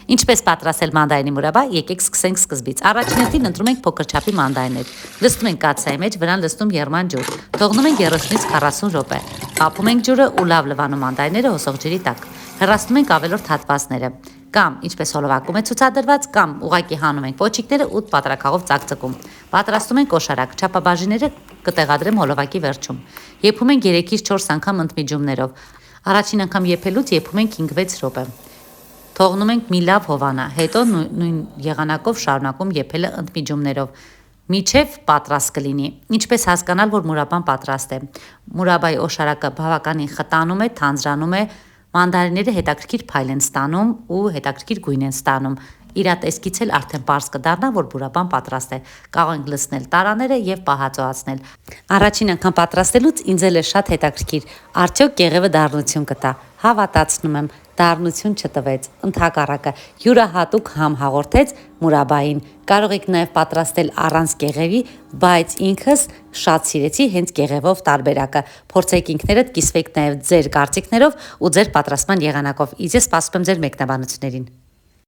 Ինչպես պատրաստել մանդարինի մուրաբա, եկեք սկսենք սկզբից։ Առաջինին ընտրում ենք փոքր չափի մանդարիններ։ Լցնում ենք կաթսայի մեջ, վրան լցնում եղման ջուր։ Թողնում ենք 30-ից 40 րոպե։ Կապում ենք ջուրը ու լավ լվանում մանդարինները հոսող ջրի տակ։ Հեռացնում ենք ավելորդ հատվածները։ Կամ ինչպես հոլովակում է ցուցադրված, կամ ուղակի հանում ենք պոչիկները ու պատրակաղով ծակծկում։ Պատրաստում ենք օշարակ, չափաբաժինները կտեղադրեմ հոլովակի վերջում։ Եփում ենք 3-ից 4 անգամ ընդմիջումներով։ Առաջին անգամ եփելուց եփում ենք 5-6 րոպե։ Թողնում ենք մի լավ հովանա, հետո նույն եղանակով շարունակում եփելը ընդմիջումներով, մինչև պատրաստ կլինի։ Ինչպես հասկանալ, որ մուրաբան պատրաստ է։ Մուրաբայի օշարակը բավականին խտանում է, թանձրանում է, մանդարինները հետաքրքիր փայլ են ստանում ու հետաքրքիր գույն են ստանում։ Իր տեսքից էլ արդեն պարզ կդառնա, որ մուրաբան պատրաստ է։ Կարող ենք լցնել տարաները եւ պահածոացնել։ Առաջին անգամ պատրաստելուց ինձ էլ է շատ հետաքրքիր, արդյոք կեղևը դառնություն կտա։ Հավատացնում եմ, դառնություն չտվեց, ընդհակառակը յուրահատուկ համ հաղորդեց մուրաբային։ Կարող եք նաև պատրաստել առանց կեղևի, բայց ինքս շատ սիրեցի հենց կեղևով տարբերակը։ Փորձեք ինքներդ, կիսվեք նաև ձեր կարծիքներով ու ձեր պատրաստման եղանակով։ Իսկ ես սպասում եմ ձեր մեկնաբանություններին։